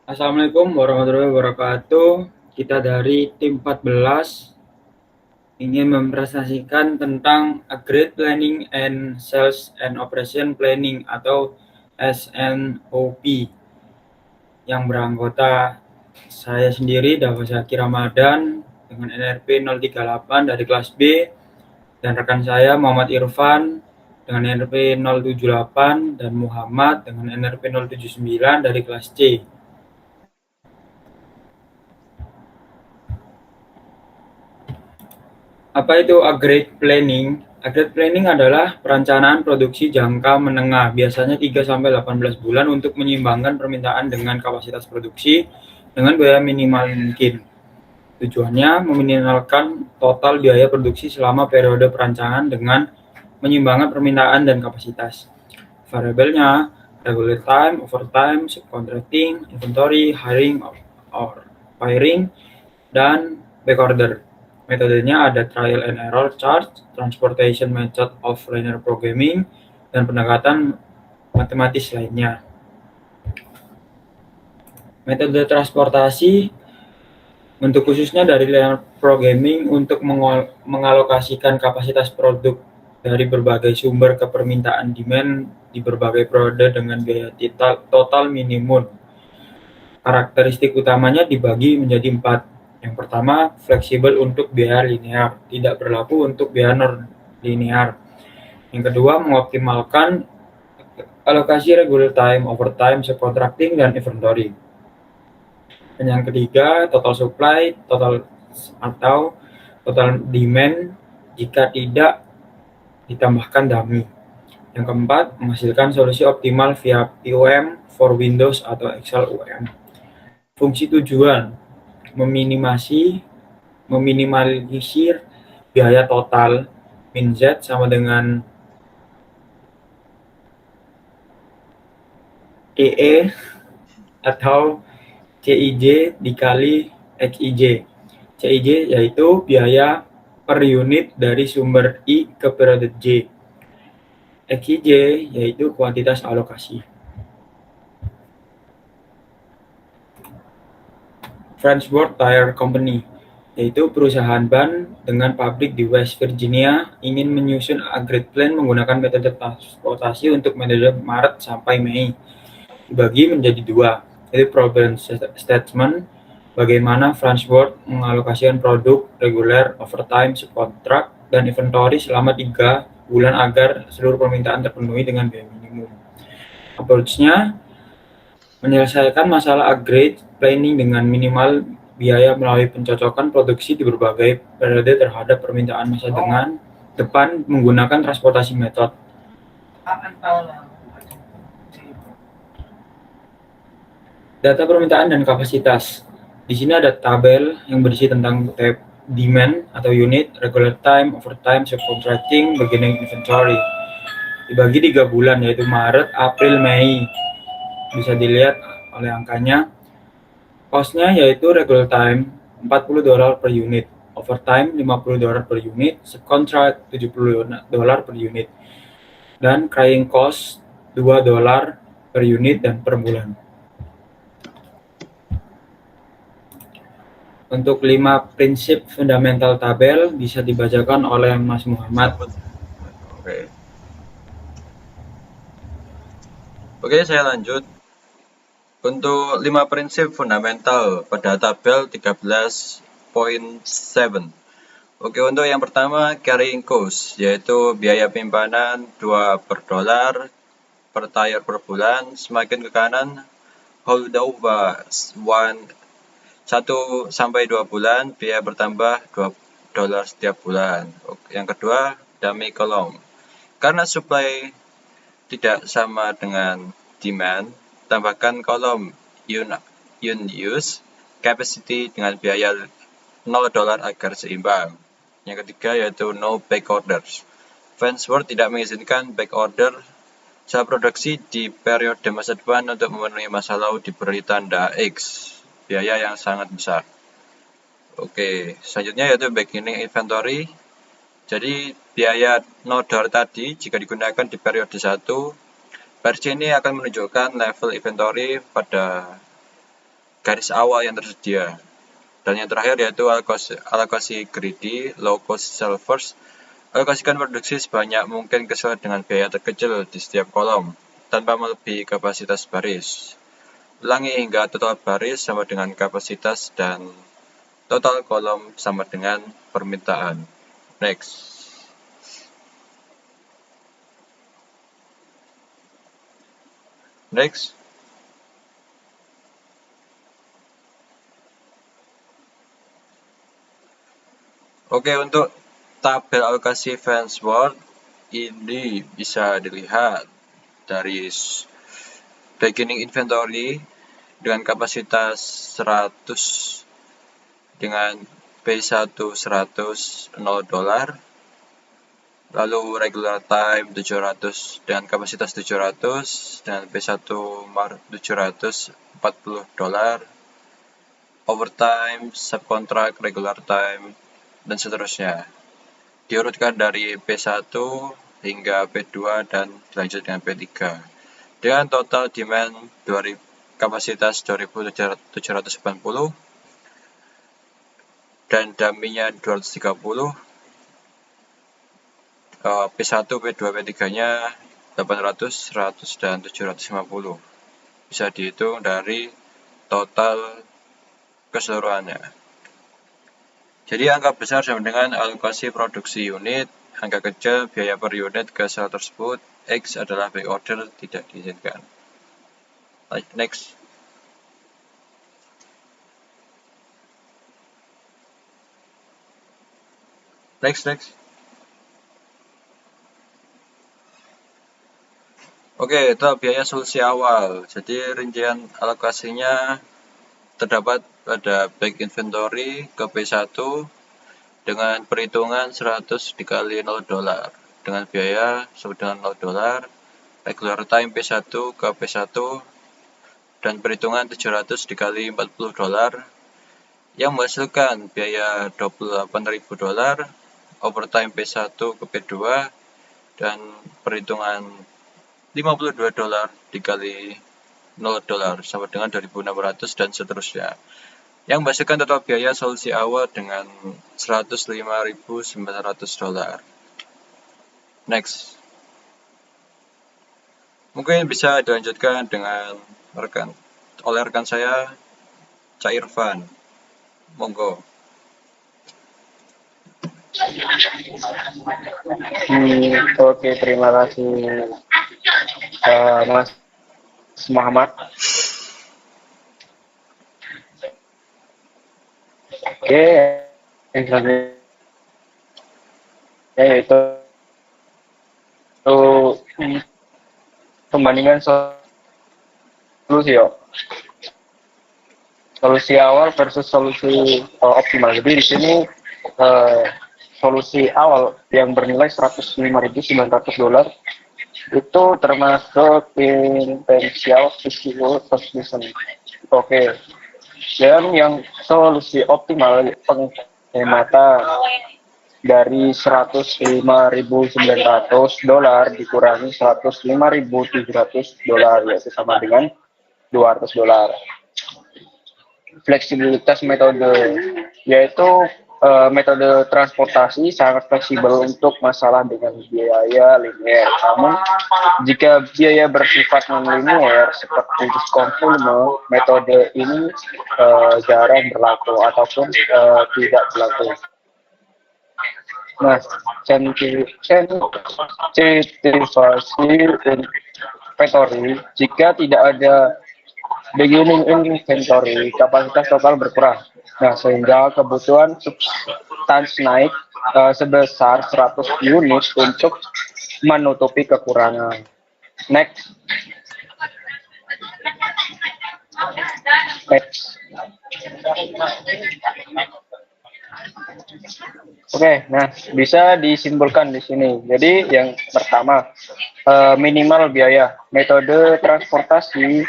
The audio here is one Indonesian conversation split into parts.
Assalamualaikum warahmatullahi wabarakatuh. Kita dari tim 14 ingin mempresentasikan tentang Upgrade Planning and Sales and Operation Planning atau SNOP yang beranggota saya sendiri, Dafa Zaki Ramadan dengan NRP 038 dari kelas B, dan rekan saya Muhammad Irfan dengan NRP 078 dan Muhammad dengan NRP 079 dari kelas C. Apa itu upgrade planning? Upgrade planning adalah perencanaan produksi jangka menengah, biasanya 3-18 bulan untuk menyeimbangkan permintaan dengan kapasitas produksi dengan biaya minimal mungkin. Tujuannya meminimalkan total biaya produksi selama periode perancangan dengan menyeimbangkan permintaan dan kapasitas. Variabelnya regular time, overtime, subcontracting, inventory, hiring, or firing, dan backorder. Metodenya ada trial and error charge, transportation method of linear programming, dan pendekatan matematis lainnya. Metode transportasi bentuk khususnya dari linear programming untuk mengalokasikan kapasitas produk dari berbagai sumber ke permintaan demand di berbagai periode dengan biaya total minimum. Karakteristik utamanya dibagi menjadi 4. Yang pertama, fleksibel untuk biaya linear, tidak berlaku untuk biaya non-linear. Yang kedua, mengoptimalkan alokasi regular time, overtime, subcontracting, dan inventory. Dan yang ketiga, total supply, total atau total demand jika tidak ditambahkan dummy. Yang keempat, menghasilkan solusi optimal via POM for Windows atau Excel UM. Fungsi tujuan, meminimalisir biaya total min Z sama dengan EE atau CIJ dikali XIJ. CIJ yaitu biaya per unit dari sumber I ke periode J. XIJ yaitu kuantitas alokasi. Frenchport Tire Company, yaitu perusahaan ban dengan pabrik di West Virginia, ingin menyusun upgrade plan menggunakan metode transportasi untuk metode Maret sampai Mei. Dibagi menjadi dua, yaitu problem statement, bagaimana Frenchport mengalokasikan produk reguler, overtime, subkontrak, dan inventory selama 3 bulan agar seluruh permintaan terpenuhi dengan biaya minimum. Approach-nya menyelesaikan masalah upgrade planning dengan minimal biaya melalui pencocokan produksi di berbagai periode terhadap permintaan masa depan menggunakan transportasi method. Data permintaan dan kapasitas. Di sini ada tabel yang berisi tentang tab demand atau unit, regular time, overtime, subcontracting, beginning inventory. Dibagi 3 bulan yaitu Maret, April, Mei. Bisa dilihat oleh angkanya. Cost-nya yaitu regular time $40 per unit, overtime $50 per unit, subcontract $70 per unit, dan carrying cost $2 per unit dan per bulan. Untuk 5 prinsip fundamental tabel bisa dibacakan oleh Mas Muhammad. Oke, saya lanjut. Untuk 5 prinsip fundamental pada tabel 13.7. Oke, untuk yang pertama carrying cost, yaitu biaya penyimpanan 2 per dolar per tire per bulan. Semakin ke kanan, holdover 1 sampai 2 bulan, biaya bertambah $2 setiap bulan. Oke, yang kedua dummy column, karena supply tidak sama dengan demand, tambahkan kolom unused capacity dengan biaya $0 agar seimbang. Yang ketiga yaitu no back orders. Frenchport tidak mengizinkan back order saat produksi di periode masa depan untuk memenuhi masa lalu diberi tanda X, biaya yang sangat besar. Oke, selanjutnya yaitu beginning inventory. Jadi biaya $0 tadi jika digunakan di periode 1, versi ini akan menunjukkan level inventory pada garis awal yang tersedia. Dan yang terakhir yaitu alokasi greedy, low cost sell first. Alokasikan produksi sebanyak mungkin sesuai dengan biaya terkecil di setiap kolom, tanpa melebihi kapasitas baris. Ulangi hingga total baris sama dengan kapasitas dan total kolom sama dengan permintaan. Next. Next. Oke, untuk tabel alokasi Farnsworth ini bisa dilihat dari beginning inventory dengan kapasitas 100 dengan P1 100 $0, lalu regular time 700 dengan kapasitas 700 dengan P1 700 $40, overtime, subkontrak, regular time, dan seterusnya. Diurutkan dari P1 hingga P2 dan dilanjut dengan P3. Dengan total demand kapasitas 2780 dan dummy-nya 230. P1, P2, P3-nya 800, 100, dan 750. Bisa dihitung dari total keseluruhannya. Jadi angka besar sama dengan alokasi produksi unit, angka kecil biaya per unit ke sel tersebut, X adalah back order tidak diizinkan. Next. Next. Oke, itu biaya solusi awal. Jadi rincian alokasinya terdapat pada back inventory ke P1 dengan perhitungan 100 dikali $0 dengan biaya sama dengan $0, regular time P1 ke P1 dan perhitungan 700 dikali $40 yang menghasilkan biaya $28.000, overtime P1 ke P2 dan perhitungan $52 dikali $0 sama dengan 2.600 dan seterusnya. Yang menghasilkan total biaya solusi awal dengan $105.900. Next. Mungkin bisa dilanjutkan dengan oleh rekan saya, Cak Irfan. Monggo. Oke, terima kasih Mas Muhammad. Oke, yang selanjutnya yaitu pembandingan solusi awal versus solusi optimal. Jadi di sini solusi awal yang bernilai $105.900 itu termasuk intensial physical transmission. Oke. Dan yang solusi optimal penghematan dari $105.900 dikurangi $105.700 yaitu sama dengan $200. Fleksibilitas metode yaitu metode transportasi sangat fleksibel untuk masalah dengan biaya linear. Namun, jika biaya bersifat non-linear seperti diskon volume, metode ini jarang berlaku ataupun tidak berlaku. Nah, inventory jika tidak ada beginning inventory, kapasitas total berkurang. Nah, sehingga kebutuhan substansi naik sebesar 100 unit untuk menutupi kekurangan. Next. Oke, nah bisa disimpulkan di sini. Jadi yang pertama, minimal biaya. Metode transportasi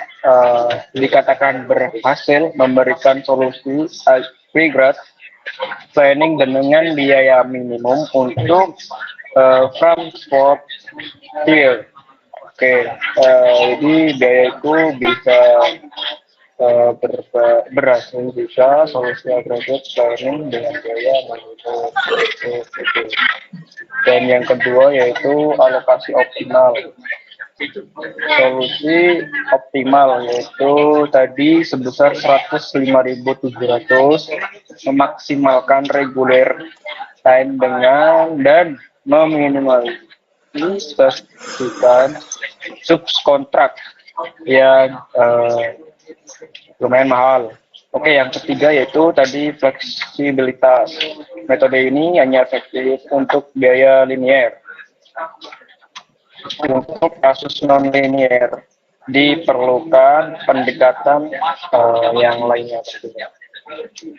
dikatakan berhasil memberikan solusi upgrade planning dengan biaya minimum untuk transport tier. Oke, jadi biaya itu bisa berhasil juga solusi aggregate planning dengan biaya menurut itu. Dan yang kedua yaitu alokasi optimal. Solusi optimal yaitu tadi sebesar 105.700 memaksimalkan reguler time dengan dan meminimalisasikan subkontrak yang lumayan mahal. Oke, yang ketiga yaitu tadi fleksibilitas. Metode ini hanya efektif untuk biaya linier. Untuk kasus non-linier diperlukan pendekatan yang lainnya.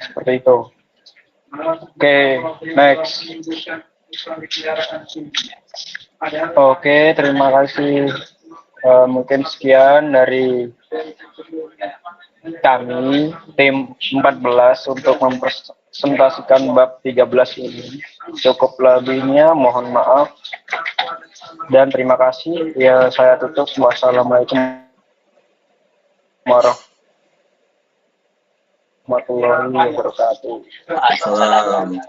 Seperti itu. Oke, next. Oke, terima kasih. Mungkin sekian dari kami tim 14 untuk mempresentasikan bab 13 ini. Cukup lebihnya mohon maaf dan terima kasih. Ya, saya tutup. Wassalamualaikum warahmatullahi wabarakatuh. Salam.